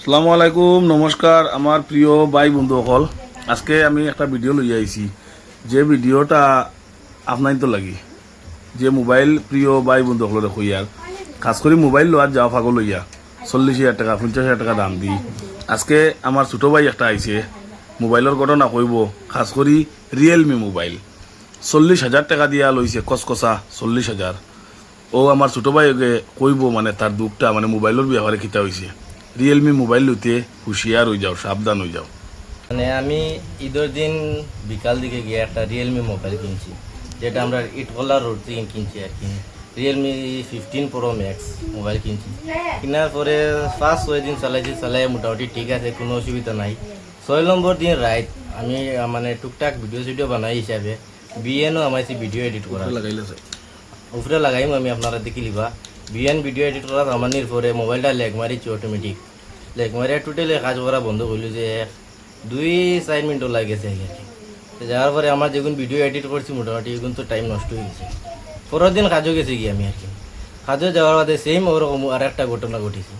আসসালামু আলাইকুম, নমস্কার আমার প্রিয় ভাই বন্ধুসকল। আজকে আমি একটা ভিডিও লই আইছি, যে ভিডিওটা আপনার তো লাগি যে মোবাইল প্রিয় ভাই বন্ধুসকল হইয়ার খাস করে মোবাইল লোয়ার যাওয়া পাগল লইয়া 40,000 টাকা 50,000 টাকা দাম দি আজকে আমার ছোটো ভাই একটা আইছে মোবাইলের ঘটনা কইব। খাস করি রিয়েলমি মোবাইল 40,000 টাকা দিয়া লইছে, কসকসা 40,000। ও আমার ছোটো ভাইকে কইব মানে তার দুঃখটা, মানে মোবাইলের ব্যবহারে খিতা হয়েছে। রিয়েলমি মোবাইল লইতে হুঁশিয়ার হয়ে যাও, সাবধান হয়ে যাও। মানে আমি ঈদের দিন বিকাল দিকে গিয়ে একটা রিয়েলমি মোবাইল কিনছি, যেটা আমরা ইটকলা রোড থেকে কিনছি আর কি। রিয়েলমি 15 প্রো ম্যাক্স মোবাইল কিনছি। কেনার পরে 5-6 দিন চালাই মোটামুটি ঠিক আছে, কোনো অসুবিধা নাই। 6 নম্বর দিন রাইট আমি মানে টুকটাক ভিডিও বানাই হিসাবে বিএনও আমাইছি ভিডিও এডিট করা উপরে লাগাইম আমি, আপনারা দেখি লিবা। বিএন ভিডিও এডিট করা আমানির পরে মোবাইলটা লেগ মারিছি, অটোমেটিক লেগ মারিয়া টোটালি কাজ করা বন্ধ করলো, যে 2-4 মিনিটও লাগেছে আর কি। যাওয়ার পরে আমার যেগুন ভিডিও এডিট করছি মোটামুটি এগুন তো টাইম নষ্ট হয়ে গেছে। পরের দিন কাজও গেছে গিয়ে আমি আর কি। কাজও যাওয়ার বাদে সেম ওরকম আর একটা ঘটনা ঘটেছে।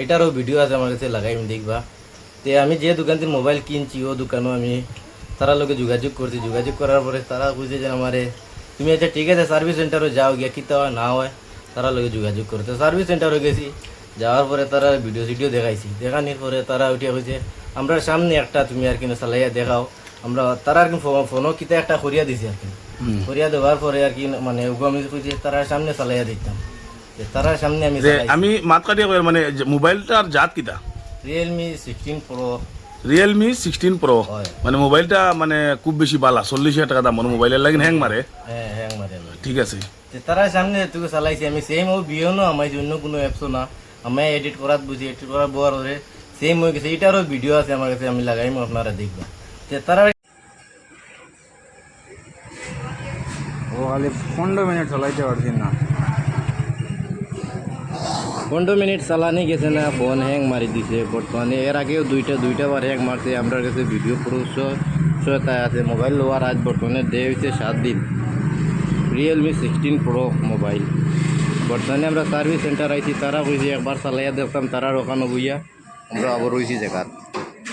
এটারও ভিডিও আছে আমার কাছে, লাগাই দেখবা। তো আমি যে দোকান থেকে মোবাইল কিনছি ও দোকানও আমি তারা লোকে যোগাযোগ করছি। যোগাযোগ করার পরে তারা বুঝে যে আমারে তুমি আচ্ছা ঠিক আছে সার্ভিস সেন্টারও যাও গিয়া, কিতা হয় না হয় তারা লোকে যোগাযোগ করতে। সার্ভিস সেন্টারও গেছি, যাওয়ার পরে তারা ভিডিও দেখাইছি। দেখানোর পরে তারা উঠিয়া হয়েছে আমরা সামনে একটা তুমি আর কি চালাইয়া দেখাও। আমরা তারা আর কি ফোনও কিতা একটা করিয়া দিছি আর কি। করিয়া দেওয়ার পরে আর কি মানে আমি কইছি তারা সামনে চালাইয়া দিতাম, তারা সামনে আমি মাত কাটিয়া কই মানে মোবাইলটার জাত কিতা? Realme 16 pro. রিয়েলমি 16 প্রো মানে মোবাইলটা মানে খুব বেশি বালা, 40,000 টাকা দাম। মোবাইলের লাগিন হ্যাং মারে? হ্যাঁ, হ্যাং মারে। ঠিক আছে, তারা সামনে তুই চালাইছি আমি সেম। ও বিয়েও না আমার অন্য কোনো অ্যাপসও না, আমি এডিট করাত বুঝি। এডিট করার বোয়ার হলে সেম হয়ে গেছে। এটারও ভিডিও আছে আমার কাছে, আমি লাগাইম, আপনারা দেখবেন। তারা ও খালি 15 মিনিট চলাইতে পারছি না। 15 মিনিট চালানি গেছে না, ফোন হ্যাং মারি দিছে বর্তমানে। এর আগেও দুইটা বার হ্যাং মারছে। আমার কাছে ভিডিও প্রসূয়তায় আছে। মোবাইল লোয়ার আজ বর্তমানে দেয় হয়েছে 7 দিন। রিয়েলমি 16 প্রো মোবাইল বর্তমানে আমরা সার্ভিস সেন্টার আইছি। তারা কইছে একবার চালাইয়া দেখতাম, তারা ওখানে বইয়া আমরা আবার রয়েছি জায়গার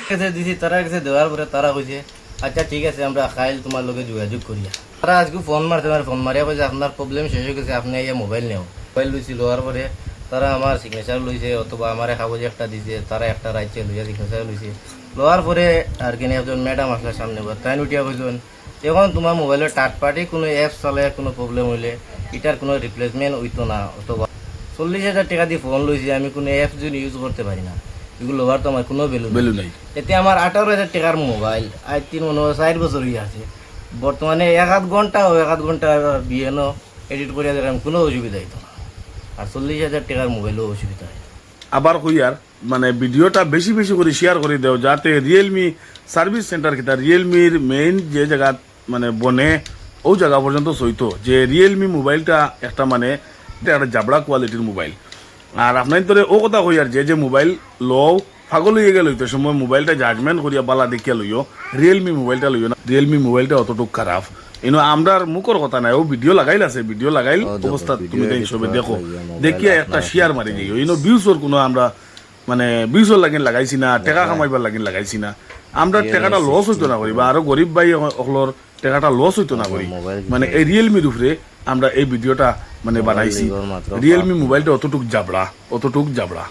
কাছে দিছি। তারা কাছে দেওয়ার পরে তারা কইছে আচ্ছা ঠিক আছে আমরা খাইল তোমার লোকে যোগাযোগ করিয়া। তারা আজকে ফোন মারছে, আমার ফোন মারিয়া কইছে আপনার প্রবলেম শেষ হয়ে গেছে, আপনি এই মোবাইল নেও। মোবাইল লইছি, লোয়ার পরে তারা আমার সিগনেচার লইছে, অথবা আমার কাগজ একটা দিছে, তারা একটা রাইছে লইয়া সিগনেচার লইছে। লোয়ার পরে আর কি একজন ম্যাডাম আসলে সামনে, তাই উঠিয়া কইছেন এখন তোমার মোবাইলের থার্ড পার্টি কোনো অ্যাপস চালে কোনো প্রবলেম হইলে এটার কোনো রিপ্লেসমেন্ট হইতো না। অথবা 40,000 টাকা দিয়ে ফোন লইছি, আমি কোনো অ্যাপস যদি ইউজ করতে পারি না, এগুলো লোয়ার তো আমার কোনো ভ্যালু নাই। এতে আমার 18,000 টাকার মোবাইল আজ 4 বছর হয়ে আছে। বর্তমানে 1 ঘন্টা বিএনও এডিট করিয়া দিলাম, কোনো অসুবিধা হইতো না। আর 40,000 টাকার মোবাইলও অসুবিধা হয়। আবার হইয়ার মানে ভিডিওটা বেশি বেশি করে শেয়ার করে দেও, যাতে রিয়েলমি সার্ভিস সেন্টার কিতা রিয়েলমির মেইন যে জায়গা মানে বনে ও জায়গা পর্যন্ত সইতো যে রিয়েলমি মোবাইলটা একটা মানে এটা একটা জাবড়া কোয়ালিটির মোবাইল। আর আপনার ধরে ও কথা হইয়ার যে মোবাইল লও পাগল হয়ে গেল তো সময় মোবাইলটা জাজমেন্ট করিয়া বালা দেখিয়া লইও, রিয়েলমি মোবাইলটা লইও না। রিয়েলমি মোবাইলটা অতটুক খারাপ এনো আমরার মুখর কথা নাই। ও ভিডিও লাগাইল আছে, ভিডিও লাগাইল অবস্থা তুমি সবে দেখো, দেখিয়া একটা শেয়ার মারি যাই। ইনো ভিউসর কোনো আমরা মানে ভিউসর লাগিন লাগাইছি না, টাকা কামাইবার লাগিন লাগাইছি না। আমরা টাকাটা লস হইতো না করি, বা আরো গরিব ভাই হলর টাকাটা লস হইতো না করি। মানে এই রিয়েলমির উপরে আমরা এই ভিডিওটা মানে বানাইছি। রিয়েলমি মোবাইলটা অতটুক জাবড়া।